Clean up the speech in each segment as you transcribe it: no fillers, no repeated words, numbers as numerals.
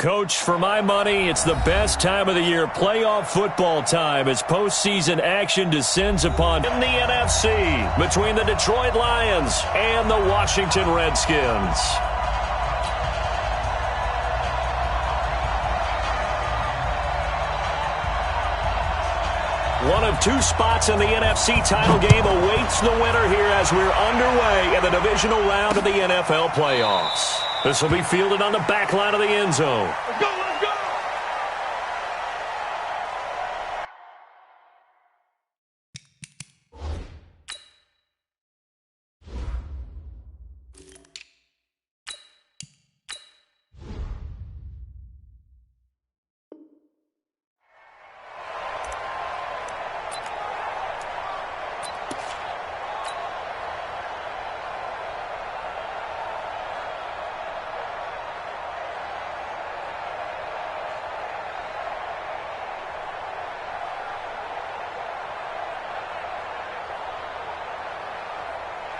Coach, for my money, it's the best time of the year, playoff football time, as postseason action descends upon in the NFC between the Detroit Lions and the Washington Redskins. One of two spots in the NFC title game awaits the winner here as we're underway in the divisional round of the NFL playoffs. This will be fielded on the back line of the end zone. Let's go, let's go!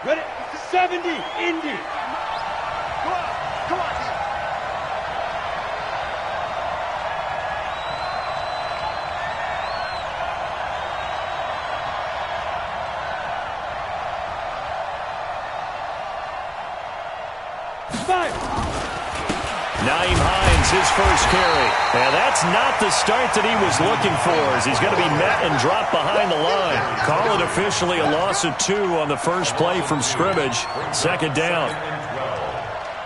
Ready? 70, Indy. Come on, come on. Five. Naeem Hines, his first carry. And that's not the start that he was looking for, as he's going to be met and dropped behind the line. Call it officially a loss of 2 on the first play from scrimmage. Second down.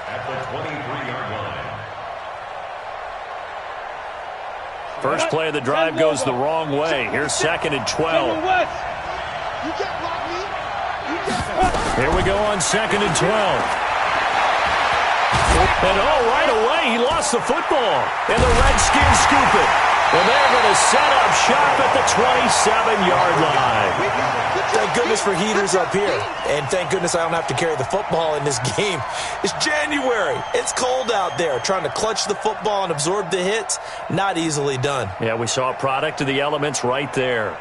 At the 23-yard line. First play of the drive goes the wrong way. Here's second and 12. Here we go on second and 12. And right away, he lost the football. And the Redskins scoop it. And they're going to set up shop at the 27-yard line. Thank goodness for heaters up here. And thank goodness I don't have to carry the football in this game. It's January. It's cold out there. Trying to clutch the football and absorb the hits, not easily done. Yeah, we saw a product of the elements right there.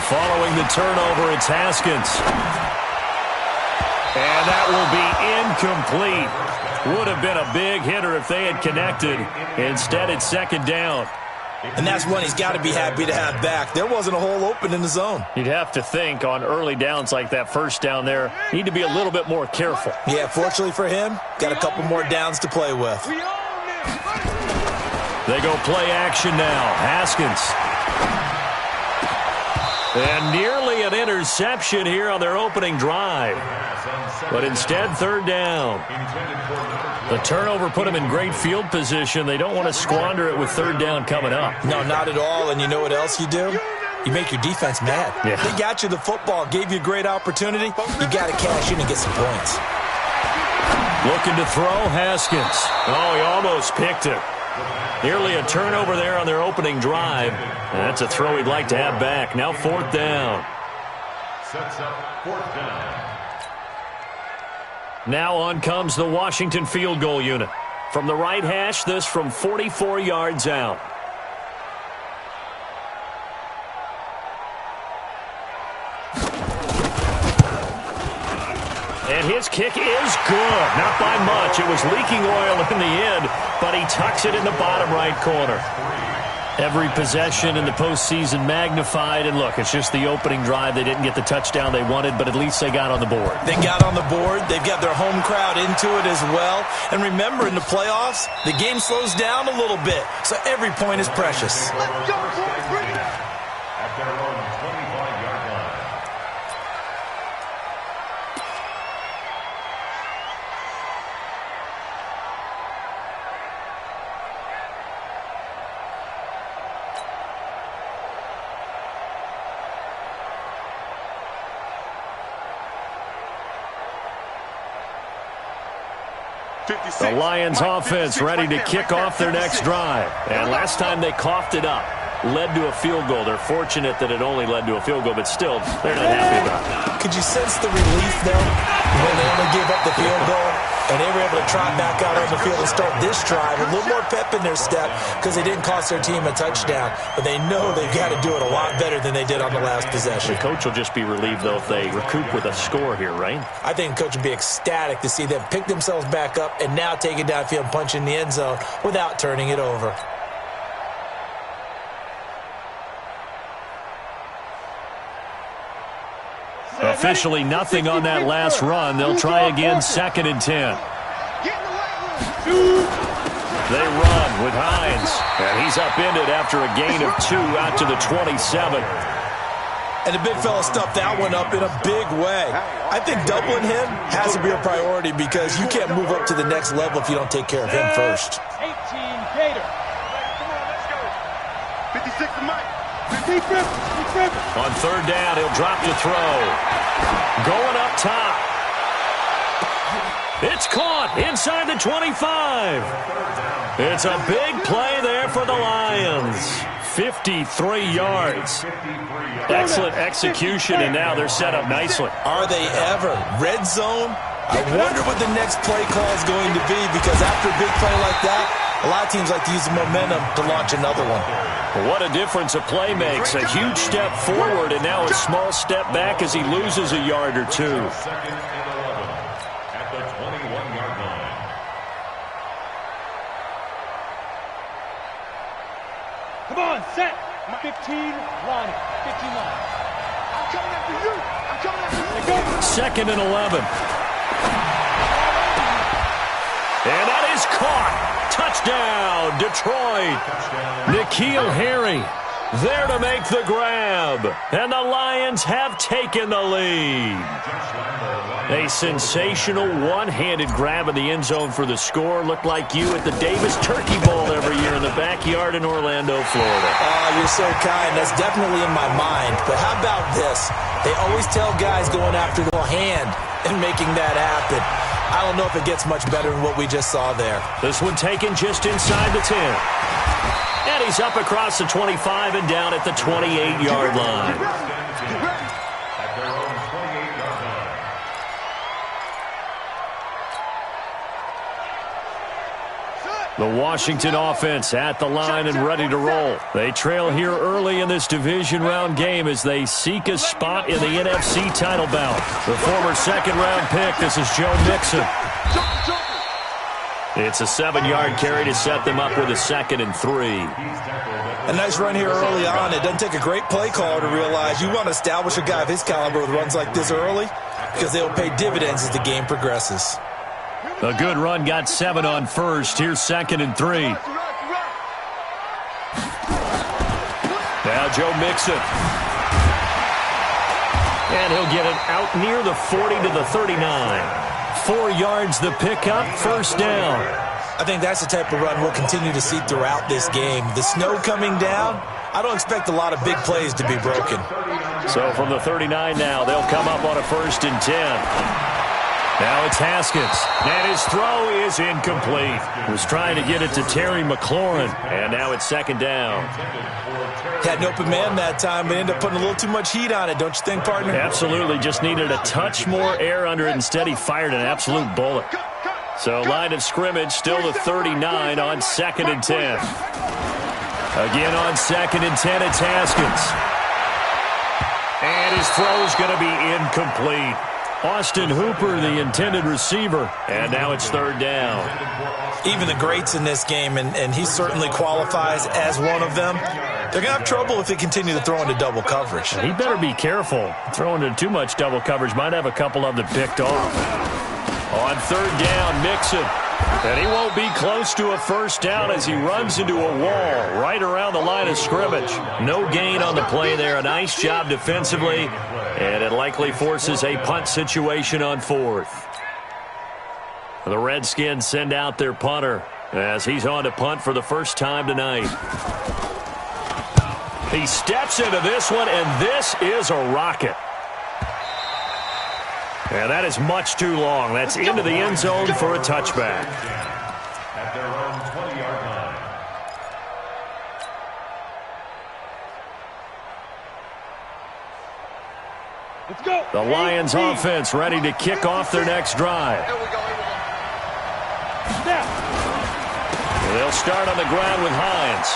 Following the turnover, it's Haskins. And that will be incomplete. Would have been a big hitter if they had connected. Instead, it's second down. And that's one he's got to be happy to have back. There wasn't a hole open in the zone. You'd have to think on early downs like that first down there, need to be a little bit more careful. Yeah, fortunately for him, got a couple more downs to play with. They go play action now. Haskins. And nearly an interception here on their opening drive. But instead, third down. The turnover put them in great field position. They don't want to squander it with third down coming up. No, not at all. And you know what else you do? You make your defense mad. Yeah. They got you the football, gave you a great opportunity. You got to cash in and get some points. Looking to throw, Haskins. Oh, he almost picked it. Nearly a turnover there on their opening drive. And that's a throw he'd like to have back. Now fourth down. Sets up fourth down. Now on comes the Washington field goal unit. From the right hash, this from 44 yards out. And his kick is good. Not by much. It was leaking oil in the end, but he tucks it in the bottom right corner. Every possession in the postseason magnified, and look, it's just the opening drive. They didn't get the touchdown they wanted, but at least they got on the board. They got on the board. They've got their home crowd into it as well. And remember, in the playoffs, the game slows down a little bit, so every point is precious. Let's go, boys. Bring it. At their own 25-yard line. The Lions offense ready to kick off their next drive. And last time they coughed it up, led to a field goal. They're fortunate that it only led to a field goal, but still, they're not happy about it. Could you sense the relief, though, when they only gave up the field goal? And they were able to trot back out on the field and start this drive. A little more pep in their step because they didn't cost their team a touchdown. But they know they've got to do it a lot better than they did on the last possession. The coach will just be relieved, though, if they recoup with a score here, right? I think the coach would be ecstatic to see them pick themselves back up and now take it downfield and punch in the end zone without turning it over. Officially nothing on that last run. They'll try again, 2nd and 10. They run with Hines, and he's upended after a gain of 2 out to the 27. And the big fella stuffed that one up in a big way. I think doubling him has to be a priority because you can't move up to the next level if you don't take care of him first. 18 Gator. Come on, let's go. 56 to Mike. 15 On 3rd down, he'll drop to throw. Going up top. It's caught inside the 25. It's a big play there for the Lions. 53 yards. Excellent execution, and now they're set up nicely. Are they ever? Red zone? I wonder what the next play call is going to be because after a big play like that, a lot of teams like to use the momentum to launch another one. What a difference a play makes. A huge step forward and now a small step back as he loses a yard or two. 2nd and 11 at the 21-yard line. Come on, set. 15 line. 15 line. I'm coming after you. I'm coming after you. Go. 2nd and 11. And that is caught. Touchdown, Detroit. N'Keal Harry there to make the grab. And the Lions have taken the lead. A sensational one-handed grab in the end zone for the score. Looked like you at the Davis Turkey Bowl every year in the backyard in Orlando, Florida. Oh, you're so kind. That's definitely in my mind. But how about this? They always tell guys going after the hand and making that happen. I don't know if it gets much better than what we just saw there. This one taken just inside the 10. And he's up across the 25 and down at the 28-yard line. At their own 28-yard line. The Washington offense at the line and ready to roll. They trail here early in this division round game as they seek a spot in the NFC title bout. The former 2nd-round pick, this is Joe Mixon. It's a 7-yard carry to set them up with a 2nd and 3. A nice run here early on. It doesn't take a great play caller to realize you want to establish a guy of his caliber with runs like this early because they will pay dividends as the game progresses. A good run got 7 on 1st. Here's 2nd and 3. Now Joe Mixon. And he'll get it out near the 40 to the 39. 4 yards the pickup, 1st down. I think that's the type of run we'll continue to see throughout this game. The snow coming down, I don't expect a lot of big plays to be broken. So from the 39 now, they'll come up on a 1st and 10. Now it's Haskins, and his throw is incomplete. Was trying to get it to Terry McLaurin, and now it's 2nd down. Had an open man that time, but ended up putting a little too much heat on it, don't you think, partner? Absolutely, just needed a touch more air under it. Instead, he fired an absolute bullet. So line of scrimmage, still the 39 on 2nd and 10. Again on 2nd and 10, it's Haskins. And his throw is going to be incomplete. Austin Hooper, the intended receiver. And now it's third down. Even the greats in this game, and he certainly qualifies as one of them, they're going to have trouble if they continue to throw into double coverage. He better be careful. Throwing into too much double coverage might have a couple of them picked off. On third down, Mixon. And he won't be close to a first down as he runs into a wall right around the line of scrimmage. No gain on the play there. A nice job defensively. And it likely forces a punt situation on fourth. The Redskins send out their punter as he's on to punt for the first time tonight. He steps into this one, and this is a rocket. And that is much too long. That's into the end zone for a touchback. At their own 20-yard line. Let's go. The Lions offense ready to kick off their next drive. They'll start on the ground with Hines.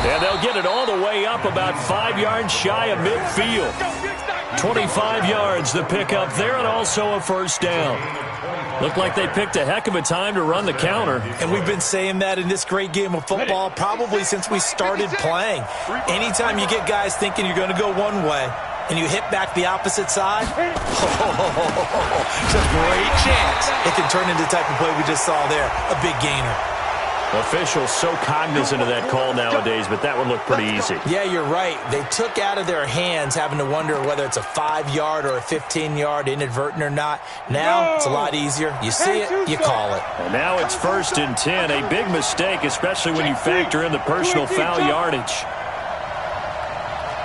And they'll get it all the way up about 5 yards shy of midfield. 25 yards the pickup there, and also a first down. Looked like they picked a heck of a time to run the counter. And we've been saying that in this great game of football probably since we started playing. Anytime you get guys thinking you're going to go one way and you hit back the opposite side, it's a great chance it can turn into the type of play we just saw there, a big gainer. Officials so cognizant of that call nowadays, but that would look pretty easy. Yeah, you're right. They took out of their hands having to wonder whether it's a 5-yard or a 15-yard inadvertent or not. Now it's a lot easier. You see it, you call it. And now it's 1st and 10. A big mistake, especially when you factor in the personal foul yardage.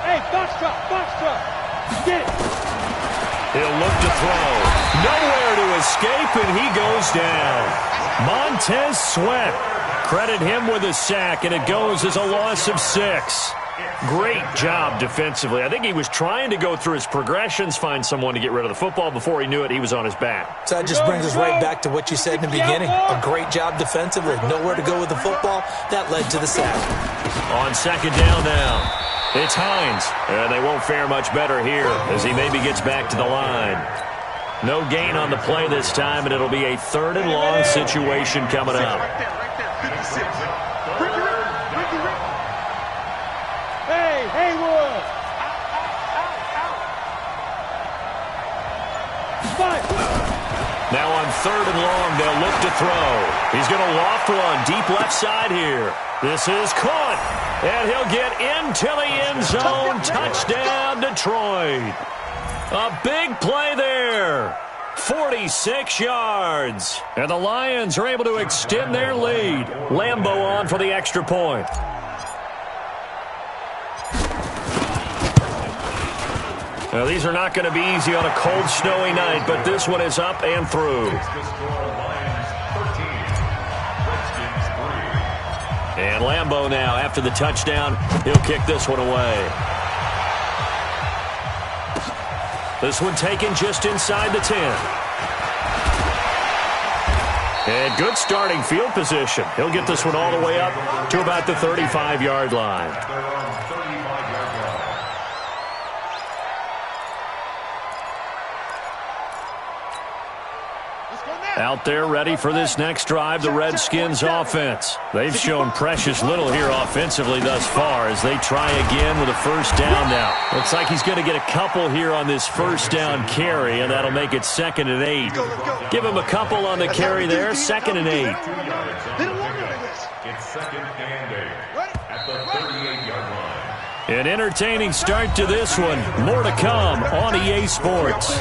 Hey, box truck. Get it. He'll look to throw. Nowhere to escape, and he goes down. Montez Sweat. Credit him with a sack, and it goes as a loss of 6. Great job defensively. I think he was trying to go through his progressions, find someone to get rid of the football. Before he knew it, he was on his back. So that just brings us right back to what you said in the beginning. A great job defensively. Nowhere to go with the football. That led to the sack. On second down now, it's Hines. And they won't fare much better here as he maybe gets back to the line. No gain on the play this time, and it'll be a 3rd and long situation coming up. Hey, Haywood. Now on 3rd and long, they'll look to throw. He's going to loft one deep left side here. This is caught, and he'll get into the end zone. Touchdown, Detroit. A big play there. 46 yards. And the Lions are able to extend their lead. Lambeau on for the extra point. Now, these are not going to be easy on a cold, snowy night, but this one is up and through. And Lambeau now, after the touchdown, he'll kick this one away. This one taken just inside the 10. And good starting field position. He'll get this one all the way up to about the 35-yard line. Out there ready for this next drive, the Redskins offense. They've shown precious little here offensively thus far as they try again with a first down now. Looks like he's going to get a couple here on this first down carry, and that'll make it 2nd and 8. Give him a couple on the carry there, 2nd and 8. It's 2nd and 8 at the 38-yard line. An entertaining start to this one. More to come on EA Sports.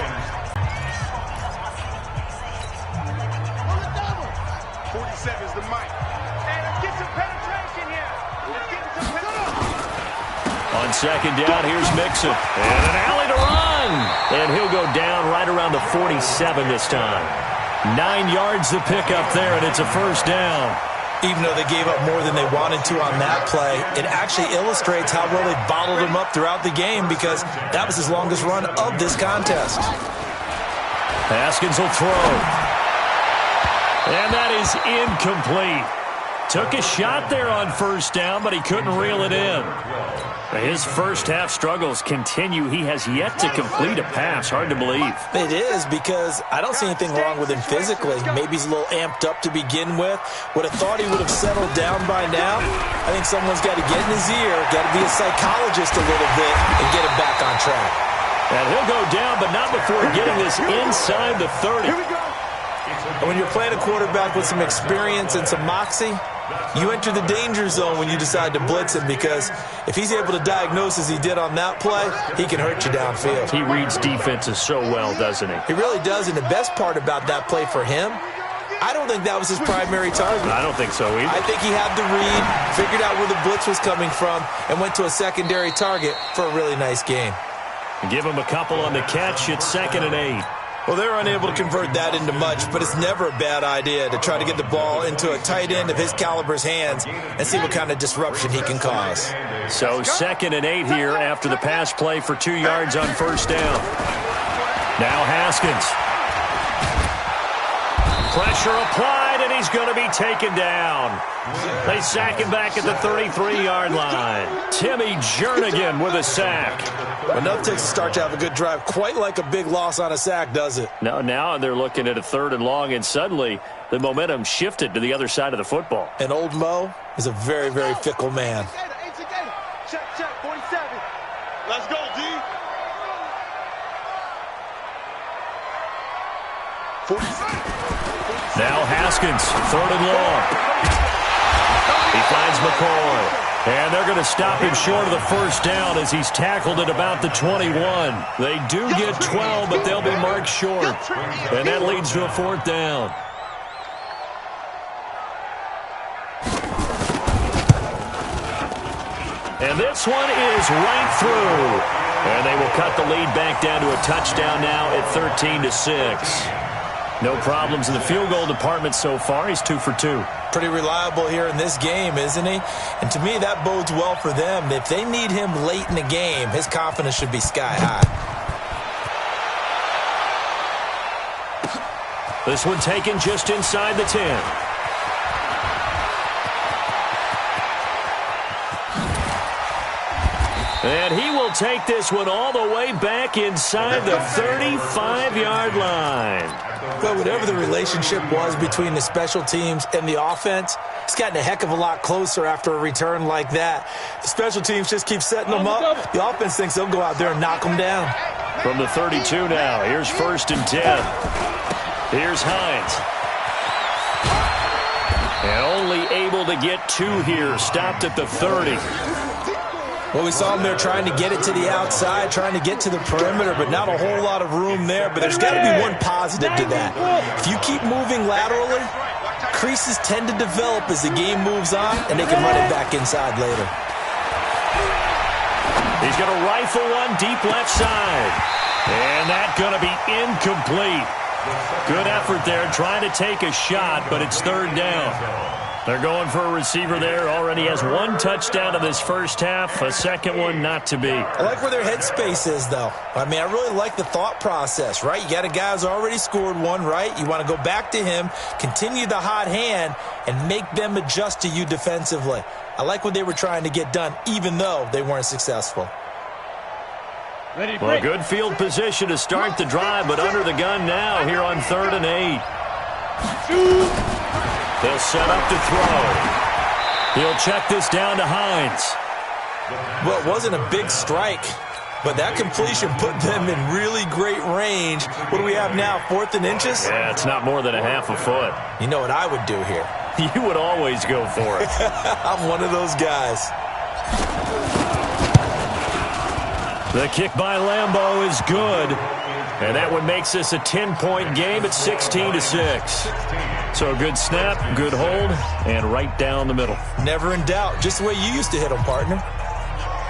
On second down, here's Mixon. And an alley to run. And he'll go down right around the 47 this time. 9 yards the pickup there, and it's a first down. Even though they gave up more than they wanted to on that play, it actually illustrates how well they bottled him up throughout the game because that was his longest run of this contest. Haskins will throw. And that is incomplete. Took a shot there on first down, but he couldn't reel it in. His first half struggles continue. He has yet to complete a pass. Hard to believe. It is, because I don't see anything wrong with him physically. Maybe he's a little amped up to begin with. Would have thought he would have settled down by now. I think someone's got to get in his ear, got to be a psychologist a little bit, and get him back on track. And he'll go down, but not before getting this inside the 30. And when you're playing a quarterback with some experience and some moxie, you enter the danger zone when you decide to blitz him, because if he's able to diagnose as he did on that play, he can hurt you downfield. He reads defenses so well, doesn't he? He really does, and the best part about that play for him, I don't think that was his primary target. I don't think so either. I think he had the read, figured out where the blitz was coming from, and went to a secondary target for a really nice gain. Give him a couple on the catch. It's 2nd and 8. Well, they're unable to convert that into much, but it's never a bad idea to try to get the ball into a tight end of his caliber's hands and see what kind of disruption he can cause. So 2nd and 8 here after the pass play for 2 yards on first down. Now Haskins. Pressure applied, and he's going to be taken down. They sack him back at the 33-yard line. Timmy Jernigan with a sack. Enough takes to start to have a good drive. Quite like a big loss on a sack, does it? Now they're looking at a 3rd and long, and suddenly the momentum shifted to the other side of the football. And old Mo is a very, very fickle man. Check, 47. Let's go, D. 47. Now Haskins, 3rd and long. He finds McCoy. And they're going to stop him short of the first down as he's tackled at about the 21. They do get 12, but they'll be marked short. And that leads to a 4th down. And this one is right through. And they will cut the lead back down to a touchdown now at 13-6. No problems in the field goal department so far. He's 2 for 2. Pretty reliable here in this game, isn't he? And to me, that bodes well for them. If they need him late in the game, his confidence should be sky high. This one taken just inside the 10. And he will take this one all the way back inside the 35-yard line. Well, whatever the relationship was between the special teams and the offense, it's gotten a heck of a lot closer after a return like that. The special teams just keep setting them up. The offense thinks they'll go out there and knock them down. From the 32 now, here's 1st and 10. Here's Hines. And only able to get 2 here, stopped at the 30. Well, we saw him there trying to get it to the outside, trying to get to the perimeter, but not a whole lot of room there. But there's got to be one positive to that. If you keep moving laterally, creases tend to develop as the game moves on, and they can run it back inside later. He's going to rifle one deep left side. And that's going to be incomplete. Good effort there, trying to take a shot, but it's 3rd down. They're going for a receiver there. Already has 1 touchdown in this first half. A 2nd one not to be. I like where their headspace is, though. I mean, I really like the thought process, right? You got a guy who's already scored 1, right? You want to go back to him, continue the hot hand, and make them adjust to you defensively. I like what they were trying to get done, even though they weren't successful. Well, good field position to start the drive, but under the gun now here on 3rd and 8. They'll set up to throw. He'll check this down to Hines. Well, it wasn't a big strike, but that completion put them in really great range. What do we have now, 4th and inches? Yeah, it's not more than a half a foot. You know what I would do here? You would always go for it. I'm one of those guys. The kick by Lambeau is good. And that one makes this a 10-point game at 16-6. So a good snap, good hold, and right down the middle. Never in doubt. Just the way you used to hit them, partner.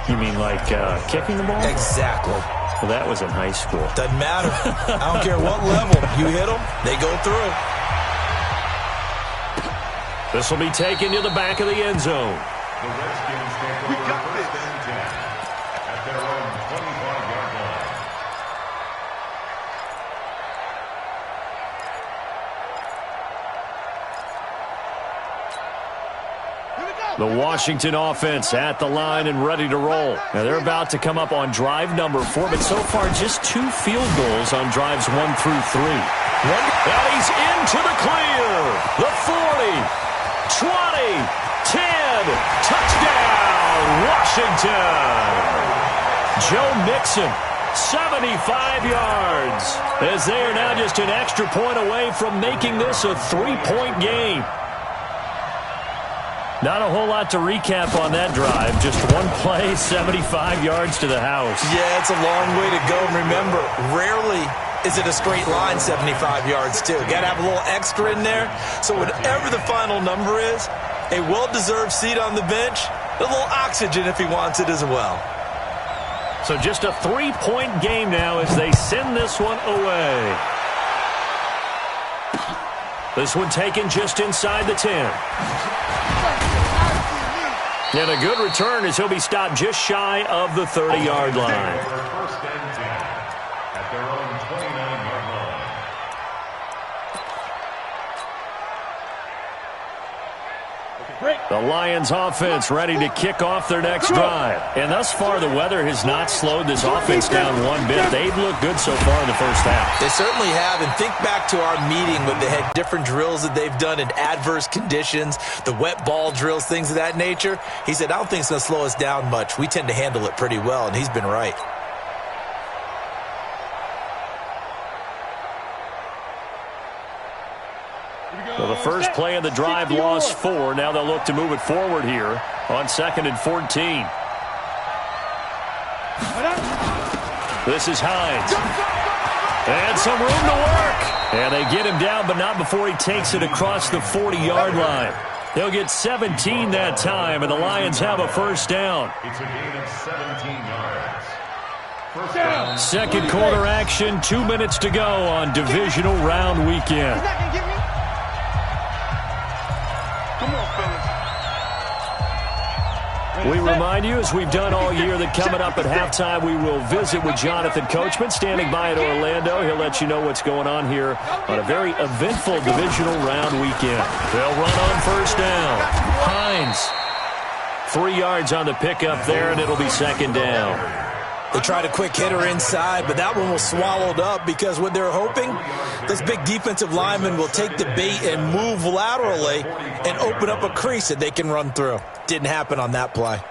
You mean like kicking the ball? Exactly. Well, that was in high school. Doesn't matter. I don't care what level. You hit them, they go through. This will be taken to the back of the end zone. The Redskins take over first and 10 at their own 25-yard line. The Washington offense at the line and ready to roll. Now they're about to come up on drive number 4, but so far just 2 field goals on drives 1 through 3. And he's into the clear. The 40, 20, 10, touchdown, Washington. Joe Mixon, 75 yards, as they are now just an extra point away from making this a 3-point game. Not a whole lot to recap on that drive. Just one play, 75 yards to the house. Yeah, it's a long way to go. Remember, rarely is it a straight line 75 yards, too. Got to have a little extra in there. So whatever the final number is, a well-deserved seat on the bench, a little oxygen if he wants it as well. So just a 3-point game now as they send this one away. This one taken just inside the 10. And a good return as he'll be stopped just shy of the 30-yard line. First and 10 at their own 29-yard line. The Lions offense ready to kick off their next drive. And thus far, the weather has not slowed this offense down one bit. They've looked good so far in the first half. They certainly have. And think back to our meeting when they had different drills that they've done in adverse conditions, the wet ball drills, things of that nature. He said, I don't think it's going to slow us down much. We tend to handle it pretty well, and he's been right. Well, the first play of the drive lost 4. Now they'll look to move it forward here on 2nd and 14. This is Hines. And some room to work. And they get him down, but not before he takes it across the 40-yard line. They'll get 17 that time, and the Lions have a first down. It's a gain of 17 yards. First down. Second quarter action, 2 minutes to go on divisional round weekend. We remind you, as we've done all year, that coming up at halftime, we will visit with Jonathan Coachman, standing by at Orlando. He'll let you know what's going on here on a very eventful divisional round weekend. They'll run on first down. Hines, 3 yards on the pickup there, and it'll be second down. They tried a quick hitter inside, but that one was swallowed up because what they're hoping, this big defensive lineman will take the bait and move laterally and open up a crease that they can run through. Didn't happen on that play.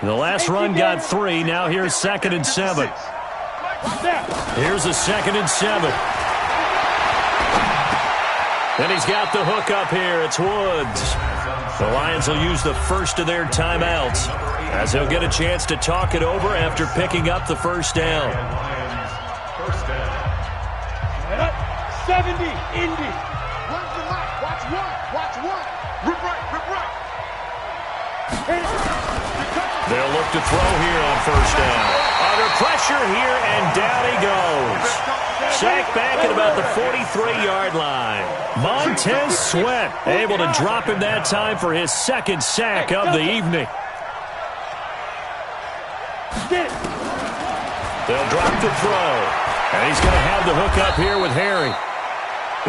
The last run got 3. Now here's 2nd and 7. Here's a 2nd and 7. And he's got the hook up here. It's Woods. The Lions will use the first of their timeouts as they'll get a chance to talk it over after picking up the first down. 70, Indy. Where's the mic? Watch one. Watch one. Rip right, rip right. They'll look to throw here on first down. Under pressure here, and down he goes. Sacked back at about the 43-yard line. Montez Sweat able to drop him that time for his second sack of the evening. They'll drop the throw. And he's going to have the hook up here with Harry.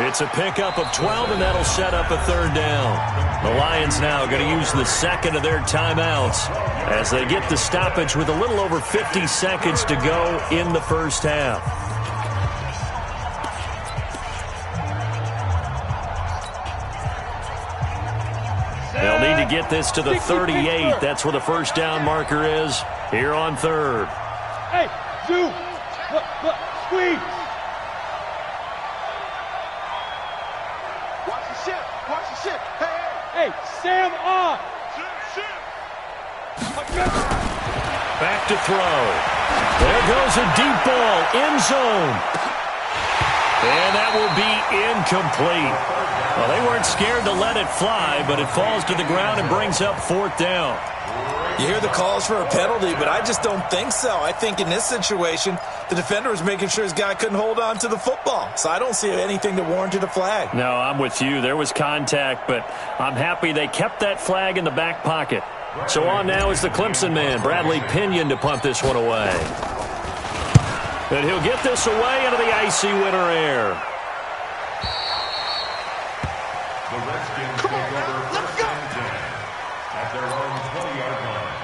It's a pickup of 12, and that'll set up a third down. The Lions now going to use the second of their timeouts as they get the stoppage with a little over 50 seconds to go in the first half. They'll need to get this to the 38. That's where the first down marker is here on third. Hey, Zoo, look, squeeze. Watch the ship, watch the ship. Hey, Sam on. Back to throw. There goes a deep ball, end zone. And that will be incomplete. Well, they weren't scared to let it fly, but it falls to the ground and brings up fourth down. You hear the calls for a penalty, but I just don't think so. I think in this situation, the defender was making sure his guy couldn't hold on to the football. So I don't see anything that warranted a flag. No, I'm with you. There was contact, but I'm happy they kept that flag in the back pocket. So on now is the Clemson man, Bradley Pinion, to punt this one away. And he'll get this away into the icy winter air. The Redskins take over first and 10 at their own 20-yard line.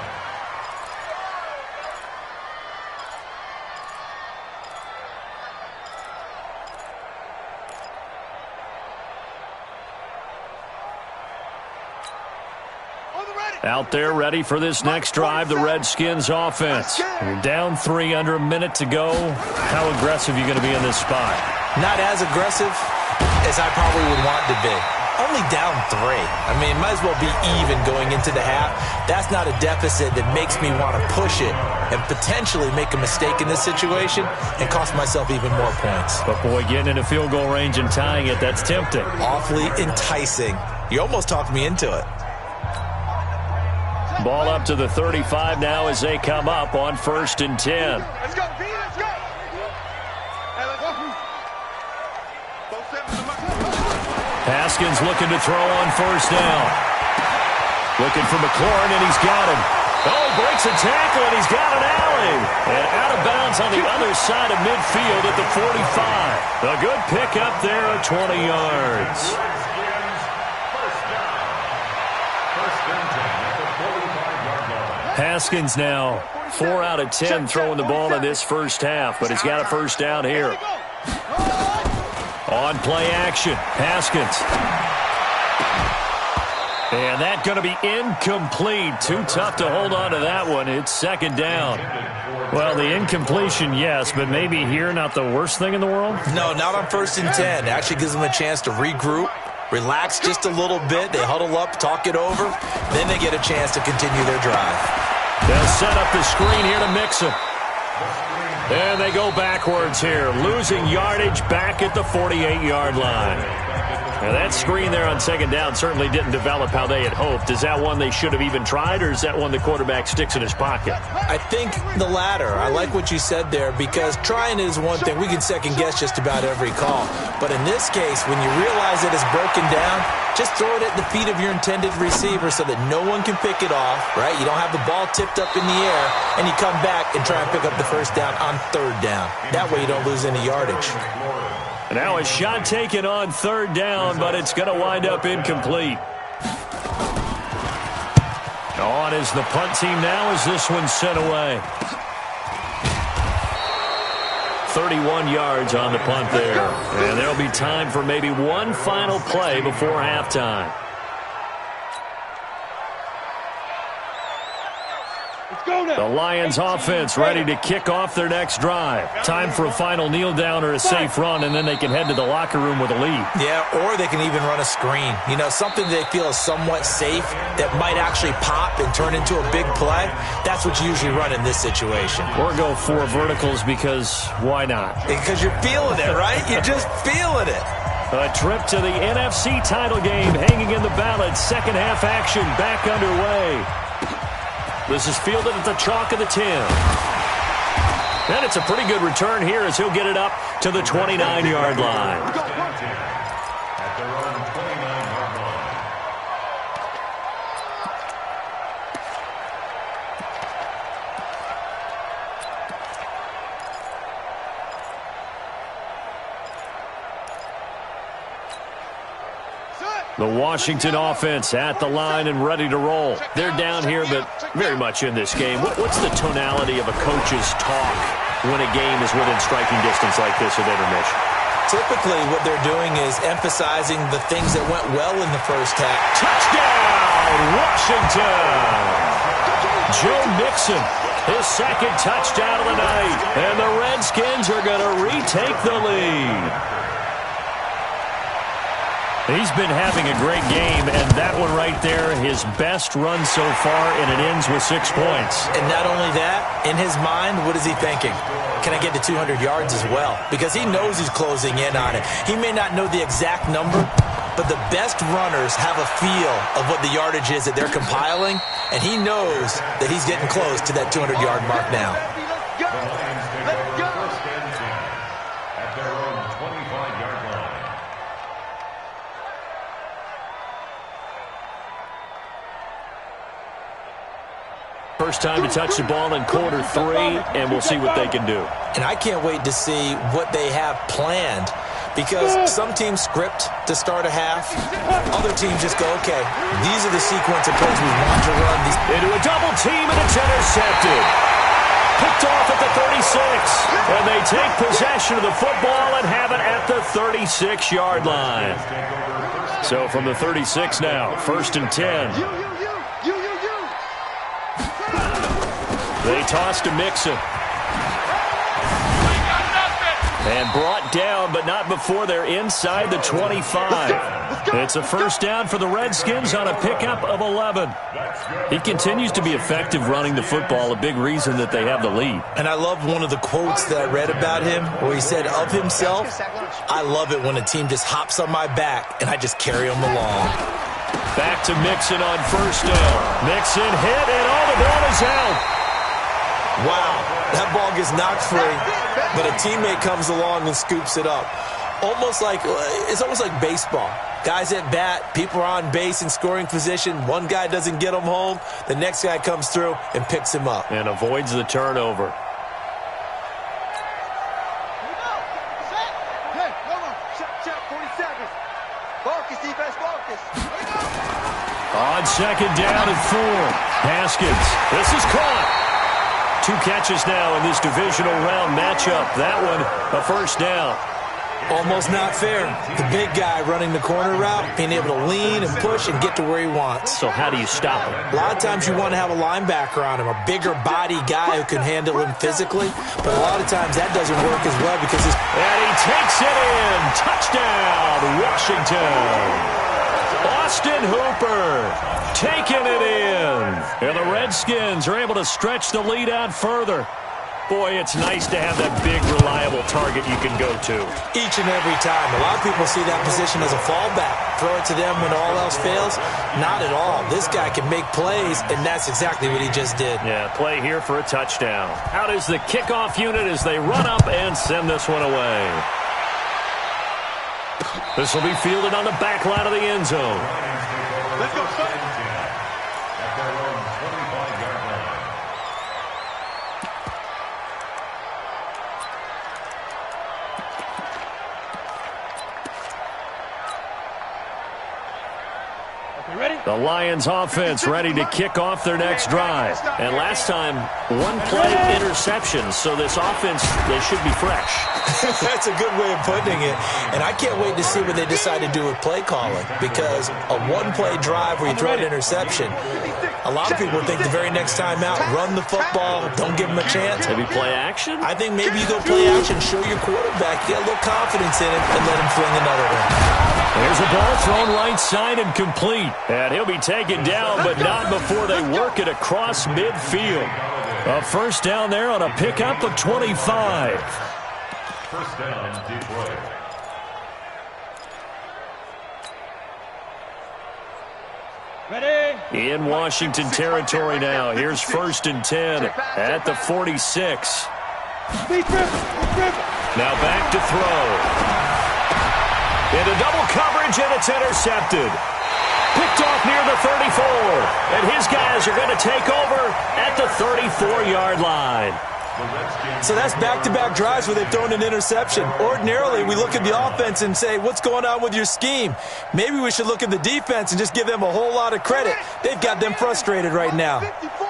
Out there ready for this next drive, the Redskins offense. You're down 3 under a minute to go. How aggressive are you going to be in this spot? Not as aggressive as I probably would want to be. Only down 3. I mean, might as well be even going into the half. That's not a deficit that makes me want to push it and potentially make a mistake in this situation and cost myself even more points. But, boy, getting into field goal range and tying it, that's tempting. Awfully enticing. You almost talked me into it. Ball up to the 35 now as they come up on 1st and 10. Let's go, B, let's go. Hey, let's go. Haskins looking to throw on 1st down. Looking for McLaurin, and he's got him. Oh, breaks a tackle, and he's got an alley. And out of bounds on the other side of midfield at the 45. A good pick up there at 20 yards. Haskins now 4 out of 10 throwing the ball in this first half, but he's got a 1st down here. On play action, Haskins. And that's going to be incomplete. Too tough to hold on to that one. It's 2nd down. Well, the incompletion, yes, but maybe here not the worst thing in the world? No, not on 1st and 10. Actually gives them a chance to regroup, relax just a little bit. They huddle up, talk it over. Then they get a chance to continue their drive. They'll set up the screen here to mix it. And they go backwards here, losing yardage back at the 48-yard line. Now that screen there on 2nd down certainly didn't develop how they had hoped. Is that one they should have even tried, or is that one the quarterback sticks in his pocket? I think the latter. I like what you said there, because trying is one thing. We can second-guess just about every call. But in this case, when you realize that it's broken down, just throw it at the feet of your intended receiver so that no one can pick it off, right? You don't have the ball tipped up in the air, and you come back and try and pick up the 1st down on 3rd down. That way you don't lose any yardage. Now a shot taken on 3rd down, but it's going to wind up incomplete. On is the punt team now as this one's sent away. 31 yards on the punt there. And there'll be time for maybe one final play before halftime. The Lions offense ready to kick off their next drive. Time for a final kneel down or a safe run, and then they can head to the locker room with a lead. Yeah, or they can even run a screen. You know, something they feel is somewhat safe that might actually pop and turn into a big play. That's what you usually run in this situation. Or go 4 verticals because why not? Because you're feeling it, right? You're just feeling it. A trip to the NFC title game hanging in the balance. 2nd half action back underway. This is fielded at the chalk of the 10. And it's a pretty good return here as he'll get it up to the 29-yard line. At their own 29-yard line. The Washington offense at the line and ready to roll. They're down here, but very much in this game. What's the tonality of a coach's talk when a game is within striking distance like this at intermission? Typically, what they're doing is emphasizing the things that went well in the first half. Touchdown, Washington! Joe Mixon, his 2nd touchdown of the night. And the Redskins are going to retake the lead. He's been having a great game, and that one right there, his best run so far, and it ends with 6 points. And not only that, in his mind, what is he thinking? Can I get to 200 yards as well? Because he knows he's closing in on it. He may not know the exact number, but the best runners have a feel of what the yardage is that they're compiling, and he knows that he's getting close to that 200-yard mark now. The Lions take over first and 10 at their own 25-yard line. First time to touch the ball in quarter 3, and we'll see what they can do. And I can't wait to see what they have planned, because some teams script to start a half. Other teams just go, okay, these are the sequence of plays we want to run. Into a double team, and it's intercepted. Picked off at the 36, and they take possession of the football and have it at the 36-yard line. So from the 36 now, 1st and 10. They toss to Mixon. And brought down, but not before they're inside the 25. It's a first down for the Redskins on a pickup of 11. He continues to be effective running the football, a big reason that they have the lead. And I love one of the quotes that I read about him where he said of himself, I love it when a team just hops on my back and I just carry them along. Back to Mixon on first down. Mixon hit, and all the ball is out. Wow, that ball gets knocked free, but a teammate comes along and scoops it up. It's almost like baseball. Guys at bat, people are on base in scoring position. One guy doesn't get him home. The next guy comes through and picks him up. And avoids the turnover. On second down and 4. Haskins. This is caught. 2 catches now in this divisional round matchup. That one, a first down. Almost not fair. The big guy running the corner route, being able to lean and push and get to where he wants. So how do you stop him? A lot of times you want to have a linebacker on him, a bigger body guy who can handle him physically. But a lot of times that doesn't work as well because his... And he takes it in. Touchdown, Washington. Austin Hooper taking it in. And the Redskins are able to stretch the lead out further. Boy, it's nice to have that big, reliable target you can go to. Each and every time. A lot of people see that position as a fallback. Throw it to them when all else fails. Not at all. This guy can make plays, and that's exactly what he just did. Yeah, play here for a touchdown. Out is the kickoff unit as they run up and send this one away. This will be fielded on the back line of the end zone. Let's go, son. At their own 25-yard line. Okay, ready? The Lions offense ready to kick off their next drive. And last time, 1 play interception, so this offense, they should be fresh. That's a good way of putting it. And I can't wait to see what they decide to do with play calling, because a 1-play drive where you throw an interception, a lot of people think the very next time out, run the football, don't give them a chance. Maybe play action? I think maybe you go play action, show your quarterback, get a little confidence in him, and let him fling another one. There's a ball thrown right side and complete. And he'll be taken down, but not before they work it across midfield. A first down there on a pickup of 25. First down, Detroit. Ready? In Washington territory now. Here's 1st and 10 at the 46. Now back to throw. Into double coverage, and it's intercepted. Picked off near the 34. And his guys are going to take over at the 34-yard line. So that's back-to-back drives where they've thrown an interception. Ordinarily, we look at the offense and say, what's going on with your scheme? Maybe we should look at the defense and just give them a whole lot of credit. They've got them frustrated right now.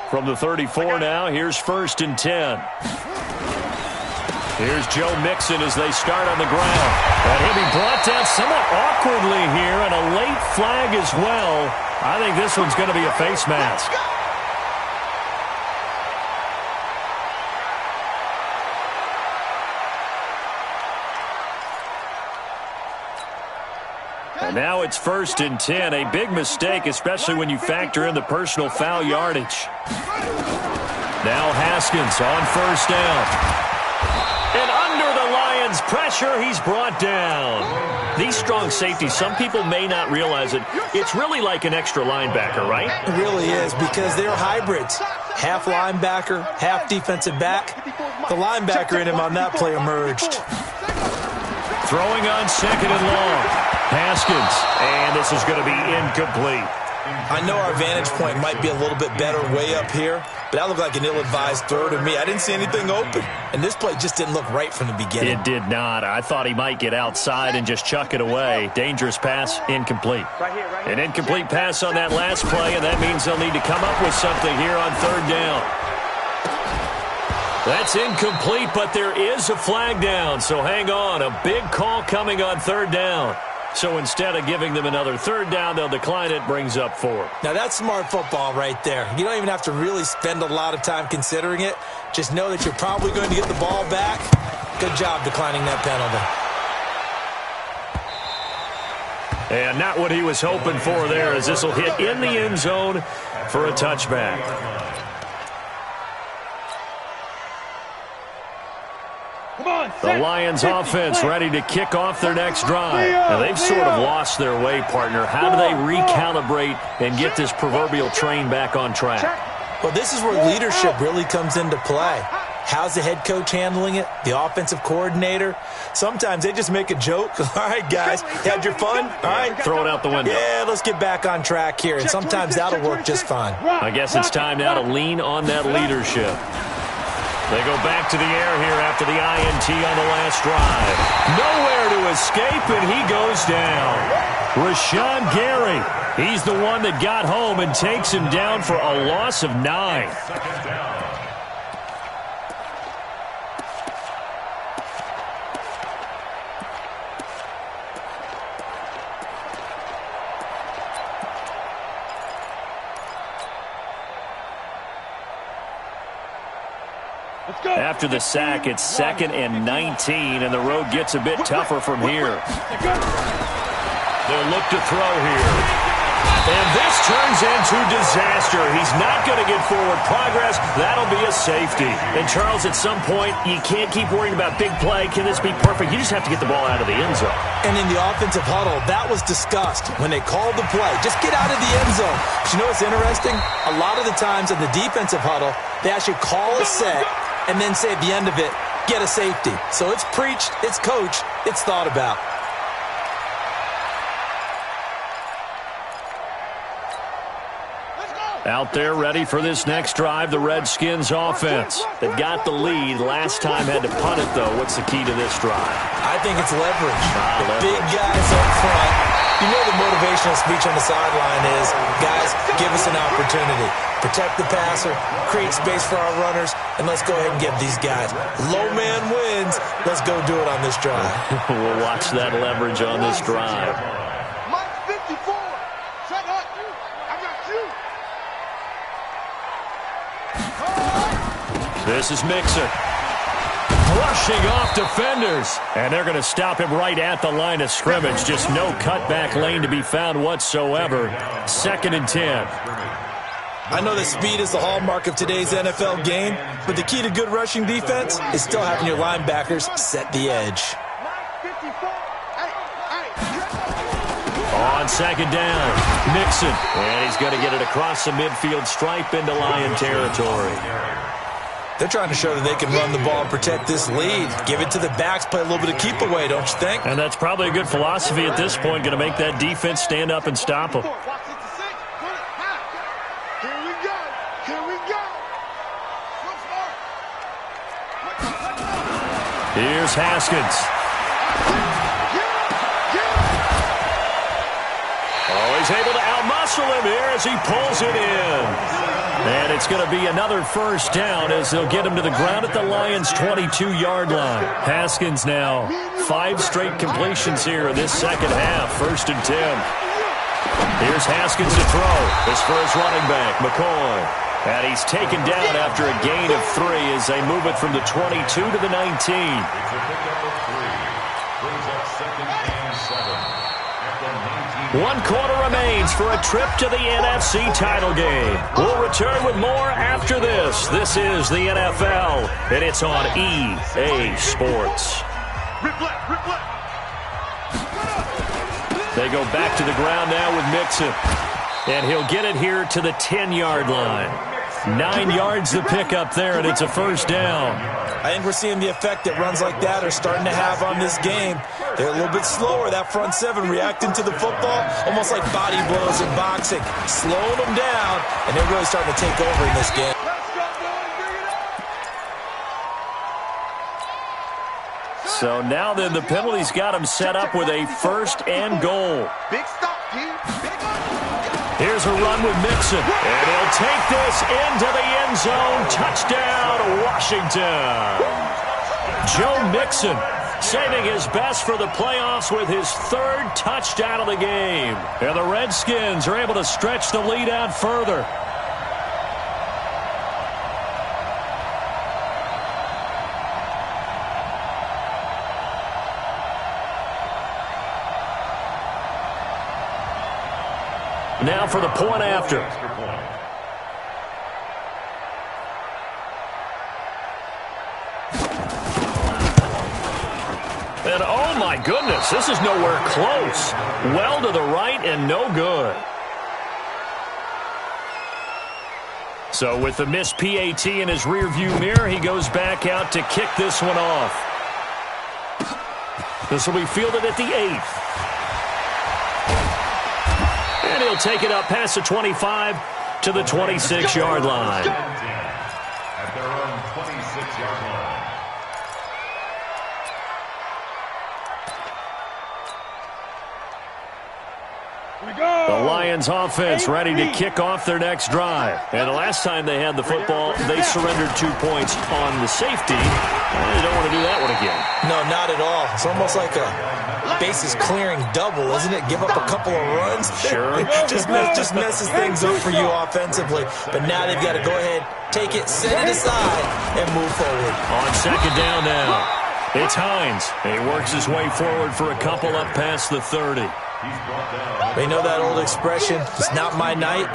From the 34 now, here's 1st and 10. Here's Joe Mixon as they start on the ground. And he'll be brought down somewhat awkwardly here, and a late flag as well. I think this one's going to be a face mask. And now it's 1st and 10. A big mistake, especially when you factor in the personal foul yardage. Now Haskins on 1st down. And under the Lions' pressure, he's brought down. These strong safeties, some people may not realize it. It's really like an extra linebacker, right? It really is, because they're hybrids. Half linebacker, half defensive back. The linebacker in him on that play emerged. Throwing on 2nd and long. Haskins, and this is going to be incomplete. I know our vantage point might be a little bit better way up here, but that looked like an ill-advised throw to me. I didn't see anything open, and this play just didn't look right from the beginning. It did not. I thought he might get outside and just chuck it away. Dangerous pass, incomplete. An incomplete pass on that last play, and that means they'll need to come up with something here on third down. That's incomplete, but there is a flag down, so hang on. A big call coming on third down. So instead of giving them another third down, they'll decline it, brings up 4. Now, that's smart football right there. You don't even have to really spend a lot of time considering it. Just know that you're probably going to get the ball back. Good job declining that penalty. And not what he was hoping for there, as this will hit in the end zone for a touchback. The Lions offense ready to kick off their next drive. Now, they've sort of lost their way, partner. How do they recalibrate and get this proverbial train back on track? Well, this is where leadership really comes into play. How's the head coach handling it? The offensive coordinator? Sometimes they just make a joke. All right, guys, you had your fun? All right. Throw it out the window. Yeah, let's get back on track here. And sometimes that'll work just fine. I guess it's time now to lean on that leadership. They go back to the air here after the INT on the last drive. Nowhere to escape, and he goes down. Rashawn Gary, he's the one that got home and takes him down for a loss of 9. After the sack, it's 2nd and 19, and the road gets a bit tougher from here. They'll look to throw here. And this turns into disaster. He's not going to get forward progress. That'll be a safety. And, Charles, at some point, you can't keep worrying about big play. Can this be perfect? You just have to get the ball out of the end zone. And in the offensive huddle, that was discussed when they called the play. Just get out of the end zone. But you know what's interesting? A lot of the times in the defensive huddle, they actually call a set and then say at the end of it, get a safety. So it's preached, it's coached, it's thought about. Out there ready for this next drive, the Redskins offense. They've got the lead. Last time had to punt it, though. What's the key to this drive? I think it's leverage. The big guys up front. You know the motivational speech on the sideline is, guys, give us an opportunity. Protect the passer, create space for our runners, and let's go ahead and get these guys. Low man wins. Let's go do it on this drive. We'll watch that leverage on this drive. Mike 54. Shut up. I got you. This is Mixon. Brushing off defenders. And they're going to stop him right at the line of scrimmage. Just no cutback lane to be found whatsoever. 2nd and 10. I know that speed is the hallmark of today's NFL game, but the key to good rushing defense is still having your linebackers set the edge. On 2nd down, Mixon. And he's going to get it across the midfield stripe into Lion territory. They're trying to show that they can run the ball and protect this lead. Give it to the backs, play a little bit of keep away, don't you think? And that's probably a good philosophy at this point, going to make that defense stand up and stop them. Here's Haskins. Oh, he's able to outmuscle him here as he pulls it in. And it's going to be another first down as they'll get him to the ground at the Lions' 22-yard line. Haskins now 5 straight completions here in this second half. 1st and 10. Here's Haskins to throw. This for his running back, McCoy. And he's taken down after a gain of 3 as they move it from the 22 to the 19. 1 quarter remains for a trip to the NFC title game. We'll return with more after this. This is the NFL, and it's on EA Sports. They go back to the ground now with Mixon. And he'll get it here to the 10-yard line. 9 yards to pick up there, and it's a first down. I think we're seeing the effect that runs like that are starting to have on this game. They're a little bit slower, that front 7, reacting to the football, almost like body blows in boxing, slowing them down, and they're really starting to take over in this game. So now then the penalty's got him set up with a 1st and goal. Big stop, team. Here's a run with Mixon. And he'll take this into the end zone. Touchdown, Washington. Joe Mixon saving his best for the playoffs with his 3rd touchdown of the game. And the Redskins are able to stretch the lead out further. Now for the point after. And oh my goodness, this is nowhere close. Well to the right and no good. So with the missed PAT in his rearview mirror, he goes back out to kick this one off. This will be fielded at the 8th. And he'll take it up past the 25 to the 26-yard line. At their own 26-yard line. The Lions offense ready to kick off their next drive. And the last time they had the football, they surrendered 2 points on the safety. They don't want to do that one again. No, not at all. It's almost like a bases clearing double, isn't it? Give up a couple of runs. Sure. just messes things up for you offensively. But now they've got to go ahead, take it, set it aside, and move forward. On 2nd down now, it's Hines. He works his way forward for a couple up past the 30. They know that old expression, it's not my night.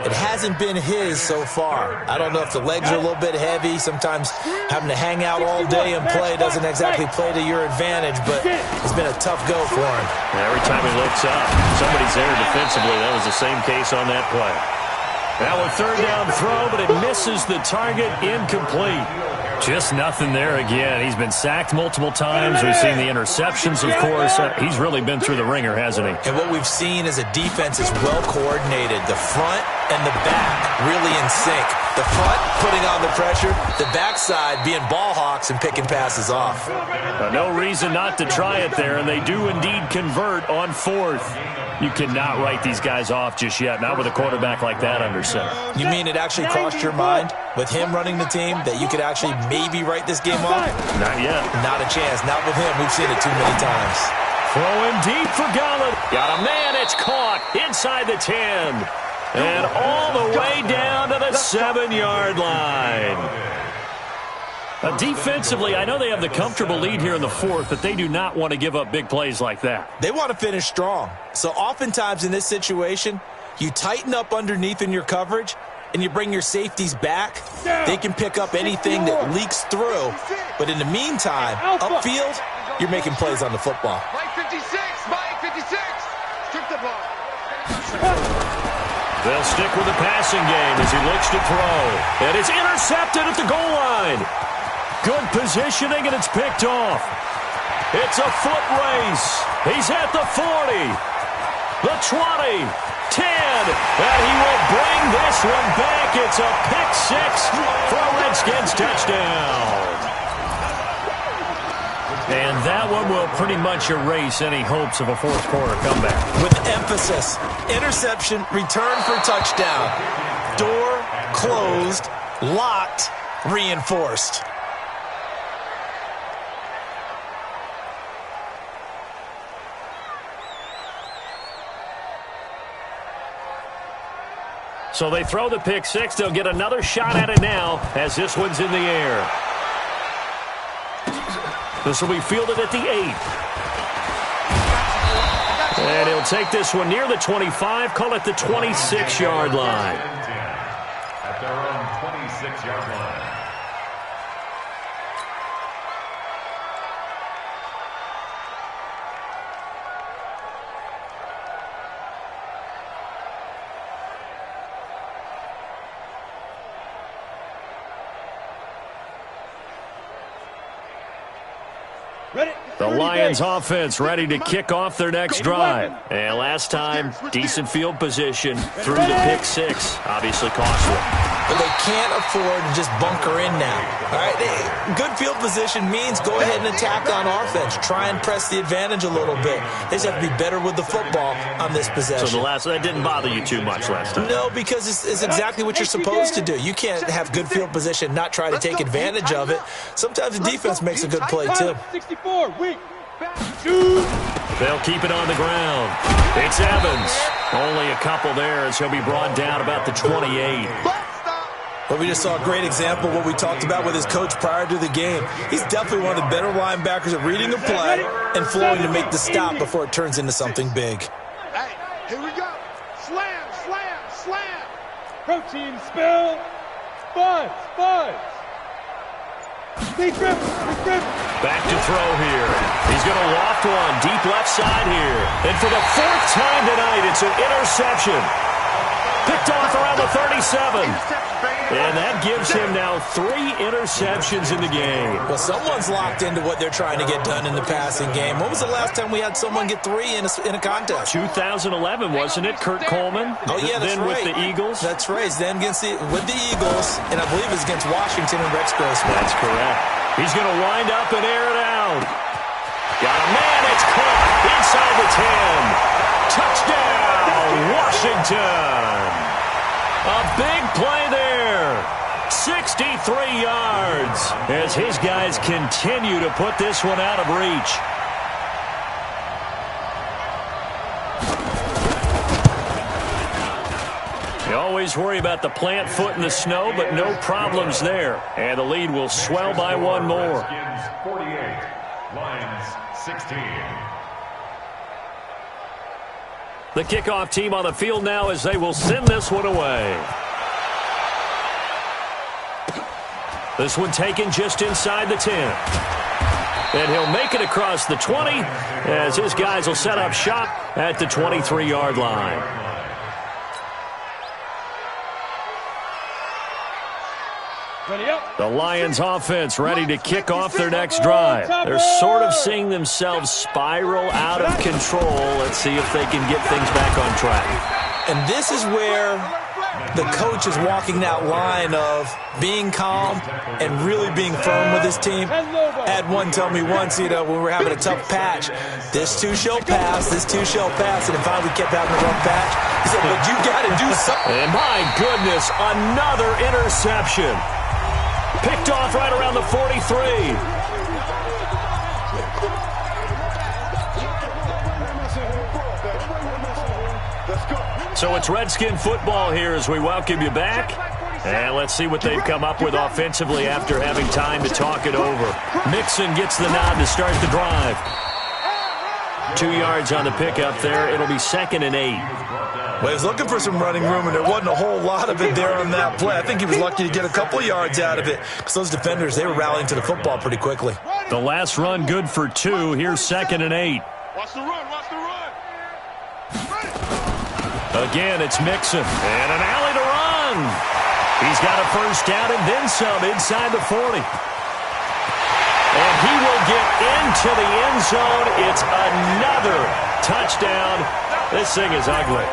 It hasn't been his so far. I don't know if the legs are a little bit heavy. Sometimes having to hang out all day and play doesn't exactly play to your advantage, but it's been a tough go for him. Every time he looks up, somebody's there defensively. That was the same case on that play. Now a 3rd down throw, but it misses the target, incomplete. Just nothing there again. He's been sacked multiple times. We've seen the interceptions, of course. He's really been through the ringer, hasn't he? And what we've seen is a defense is well coordinated. The front and the back really in sync. The front putting on the pressure, the backside being ball hawks and picking passes off. No reason not to try it there, and they do indeed convert on 4th. You cannot write these guys off just yet, not with a quarterback like that under center. You mean it actually crossed your mind with him running the team that you could actually maybe write this game off? Not yet. Not a chance. Not with him. We've seen it too many times. Throwing deep for Gallup. Got a man. It's caught inside the 10. And all the way down to the 7-yard line. Defensively, I know they have the comfortable lead here in the 4th, but they do not want to give up big plays like that. They want to finish strong. So oftentimes in this situation, you tighten up underneath in your coverage, and you bring your safeties back. They can pick up anything that leaks through. But in the meantime, upfield, you're making plays on the football. Mike 56, Mike 56. Strip the ball. They'll stick with the passing game as he looks to throw. And it's intercepted at the goal line. Good positioning, and it's picked off. It's a foot race. He's at the 40, the 20, 10, and he will bring this one back. It's a pick 6 for a Redskins touchdown. And that one will pretty much erase any hopes of a 4th quarter comeback. With emphasis, interception, return for touchdown. Door closed, locked, reinforced. So they throw the pick 6. They'll get another shot at it now as this one's in the air. This will be fielded at the 8th. And he'll take this one near the 25, call it the 26-yard line. At their own 26-yard line. The Lions offense ready to kick off their next drive. And last time, decent field position through the pick 6. Obviously costly. but they can't afford to just bunker in now. All right, good field position means go ahead and attack on offense. Try and press the advantage a little bit. They just have to be better with the football on this possession. So that didn't bother you too much last time? No, because it's exactly what you're supposed to do. You can't have good field position and not try to take advantage of it. Sometimes the defense makes a good play, too. 64, weak. Two. They'll keep it on the ground. It's Evans. Only a couple there as he'll be brought down about the 28. Well, we just saw a great example of what we talked about with his coach prior to the game. He's definitely one of the better linebackers at reading a play and flowing to make the stop before it turns into something big. Hey, here we go. Slam, slam, slam. Protein spill. Buzz. Deep grip. Back to throw here. He's going to loft one deep left side here. And for the fourth time tonight, it's an interception. Picked off around the 37. And that gives him now 3 interceptions in the game. Well, someone's locked into what they're trying to get done in the passing game. When was the last time we had someone get 3 in a contest? 2011, wasn't it? Kurt Coleman? Oh, yeah, that's then right. With the Eagles? That's right. Then with the Eagles, and I believe it's against Washington and Rex Grossman. That's correct. He's going to wind up and air it out. Got a man. It's caught inside the 10. Touchdown, Washington. A big play there. 63 yards as his guys continue to put this one out of reach. You always worry about the plant foot in the snow, but no problems there. And the lead will swell by 1 more. 48, Lions 16. The kickoff team on the field now as they will send this one away. This one taken just inside the 10. And he'll make it across the 20 as his guys will set up shop at the 23-yard line. The Lions offense ready to kick off their next drive. They're sort of seeing themselves spiral out of control. Let's see if they can get things back on track. And this is where the coach is walking that line of being calm and really being firm with his team. I had one tell me once, when we were having a tough patch, this too shall pass, and then finally we kept having a rough patch. He said, but you got to do something. And my goodness, another interception. Picked off right around the 43. So it's Redskin football here as we welcome you back. And let's see what they've come up with offensively after having time to talk it over. Mixon gets the nod to start the drive. 2 yards on the pickup there. It'll be 2nd and 8. Well, he was looking for some running room, and there wasn't a whole lot of it there on that play. I think he was lucky to get a couple of yards out of it because those defenders, they were rallying to the football pretty quickly. The last run good for 2. Here's 2nd and 8. Watch the run. Again, it's Mixon. And an alley to run. He's got a first down and then some inside the 40. And he will get into the end zone. It's another touchdown. This thing is ugly.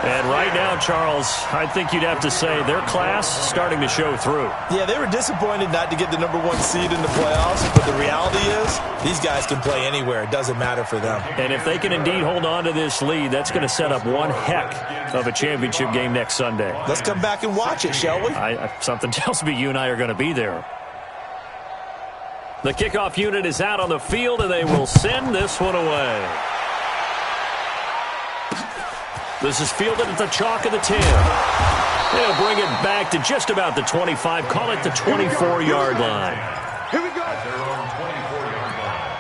And right now, Charles, I think you'd have to say their class starting to show through. Yeah, they were disappointed not to get the number 1 seed in the playoffs, but the reality is these guys can play anywhere. It doesn't matter for them. And if they can indeed hold on to this lead, that's going to set up one heck of a championship game next Sunday. Let's come back and watch it, shall we? Something tells me you and I are going to be there. The kickoff unit is out on the field, and they will send this one away. This is fielded at the chalk of the 10. They'll bring it back to just about the 25. Call it the 24-yard line. Here we go. At their own 24-yard line.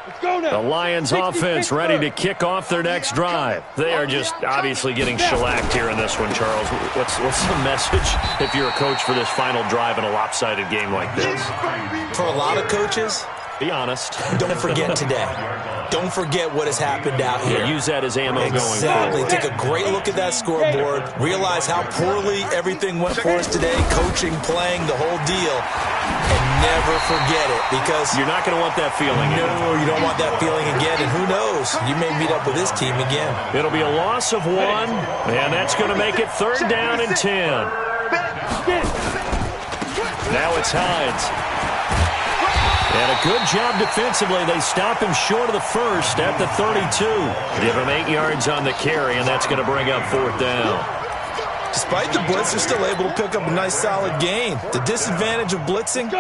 Let's go now. The Lions offense ready to kick off their next drive. They are just obviously getting shellacked here in this one, Charles. What's the message if you're a coach for this final drive in a lopsided game like this? For a lot of coaches, Be honest. Don't forget today. Don't forget what has happened out here. Yeah, use that as ammo going forward. Exactly. Take a great look at that scoreboard. Realize how poorly everything went for us today. Coaching, playing, the whole deal. And never forget it, because you're not going to want that feeling again. No, you don't want that feeling again. And who knows? You may meet up with this team again. It'll be a loss of 1, and that's going to make it 3rd down and 10. Now it's Hines. And a good job defensively. They stop him short of the first at the 32. Give him 8 yards on the carry, and that's going to bring up 4th down. Despite the blitz, they're still able to pick up a nice solid gain. The disadvantage of blitzing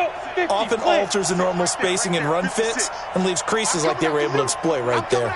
often alters the normal spacing and run fits and leaves creases like they were able to exploit right there.